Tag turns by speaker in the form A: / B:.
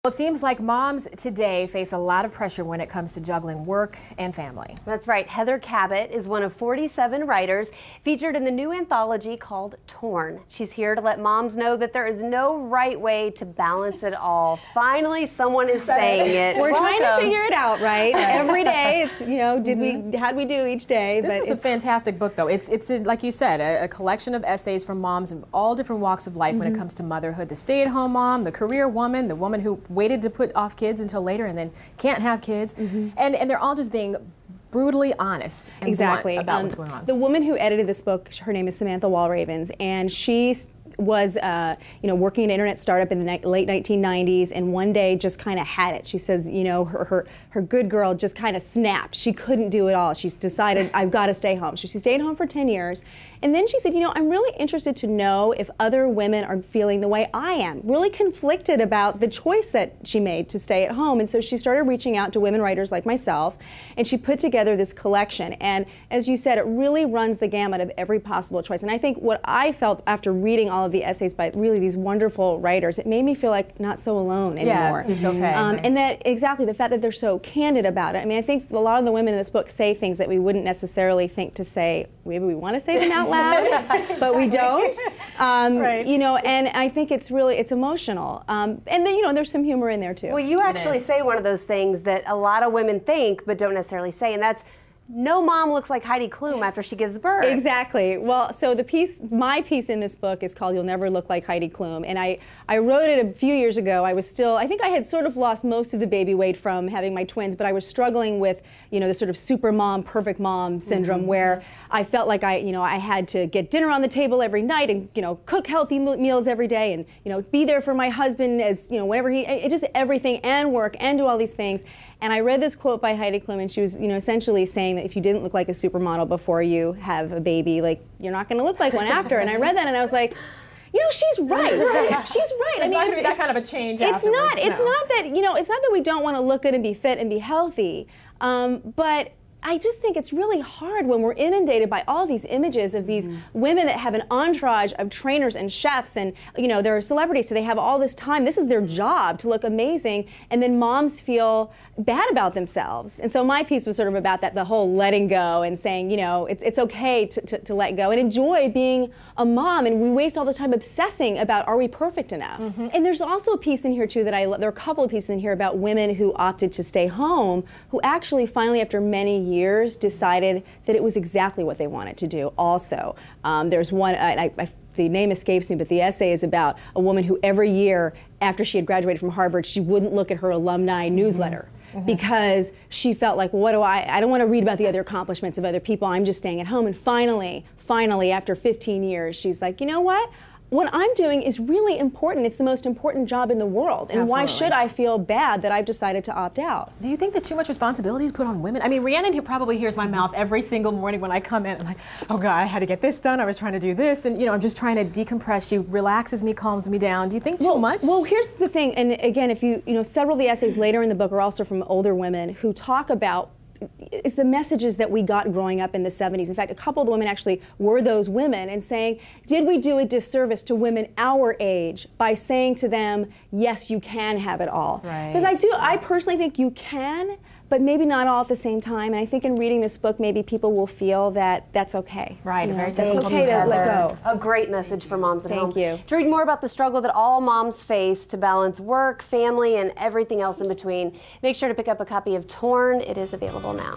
A: Well, it seems like moms today face a lot of pressure when it comes to juggling work and family.
B: That's right. Heather Cabot is one of 47 writers featured in the new anthology called Torn. She's here to let moms know that there is no right way to balance it all. Finally, someone is saying it.
C: We're trying to figure it out, right? Every day, it's, you know, how'd we do each day?
A: This is a fantastic book, though. It's like you said, a collection of essays from moms of all different walks of life when it comes to motherhood. The stay-at-home mom, the career woman, the woman who waited to put off kids until later and then can't have kids. And they're all just being brutally honest and blunt about what's going on.
C: The woman who edited this book, her name is Samantha Walravens, and she was working in an internet startup in the late 1990s, and one day just kind of had it. She says, you know, her good girl just kind of snapped. She couldn't do it all. She's decided, I've got to stay home. So she stayed home for 10 years. And then she said, you know, I'm really interested to know if other women are feeling the way I am, really conflicted about the choice that she made to stay at home. And so she started reaching out to women writers like myself, and she put together this collection. And as you said, it really runs the gamut of every possible choice. And I think what I felt after reading all of the essays by really these wonderful writers, it made me feel like not so alone anymore.
A: Yes, it's okay.
C: And that, exactly, the fact that they're so candid about it. I mean, I think a lot of the women in this book say things that we wouldn't necessarily think to say. Maybe we want to say them out loud, but we don't.
B: Right.
C: You know, and I think it's really, it's emotional. And then, you know, there's some humor in there too.
B: Well, you actually say one of those things that a lot of women think but don't necessarily say, and that's, no mom looks like Heidi Klum after she gives birth.
C: Exactly. Well, so my piece in this book is called You'll Never Look Like Heidi Klum. And I wrote it a few years ago. I think I had sort of lost most of the baby weight from having my twins, but I was struggling with, you know, the sort of super mom, perfect mom syndrome where I felt like I had to get dinner on the table every night and, you know, cook healthy meals every day and, you know, be there for my husband as, you know, whenever just everything, and work and do all these things. And I read this quote by Heidi Klum, and she was, you know, essentially saying that if you didn't look like a supermodel before you have a baby, like, you're not going to look like one after. And I read that and I was like, you know, she's right. She's right.
A: There's not going to be that kind of a change
C: It's
A: afterwards.
C: It's not that, you know, it's not that we don't want to look good and be fit and be healthy, but I just think it's really hard when we're inundated by all these images of these women that have an entourage of trainers and chefs, and, you know, they're celebrities, so they have all this time. This is their job to look amazing, and then moms feel bad about themselves. And so my piece was sort of about that, the whole letting go and saying, you know, it's okay to let go and enjoy being a mom, and we waste all this time obsessing about, are we perfect enough? And there's also a piece in here too that there are a couple of pieces in here about women who opted to stay home, who actually finally after many years decided that it was exactly what they wanted to do also. There's one, the name escapes me, but the essay is about a woman who every year after she had graduated from Harvard, she wouldn't look at her alumni newsletter because she felt like, well, what do I don't want to read about the other accomplishments of other people, I'm just staying at home. And finally, after 15 years, she's like, you know what? What I'm doing is really important. It's the most important job in the world. And why should I feel bad that I've decided to opt out?
A: Do you think that too much responsibility is put on women? I mean, Rhiannon probably hears my mouth every single morning when I come in. I'm like, oh God, I had to get this done. I was trying to do this. And, you know, I'm just trying to decompress. She relaxes me, calms me down. Do you think too much?
C: Well, here's the thing. And again, if you know, several of the essays later in the book are also from older women who talk about it's the messages that we got growing up in the 70s. In fact, a couple of the women actually were those women, and saying, did we do a disservice to women our age by saying to them, yes, you can have it all? Because I personally think you can, but maybe not all at the same time. And I think in reading this book, maybe people will feel that that's okay.
A: Right,
C: you know,
A: very
C: it's
A: difficult
C: okay to let go.
B: A great message for moms at home.
C: Thank you.
B: To read more about the struggle that all moms face to balance work, family, and everything else in between, make sure to pick up a copy of Torn. It is available now.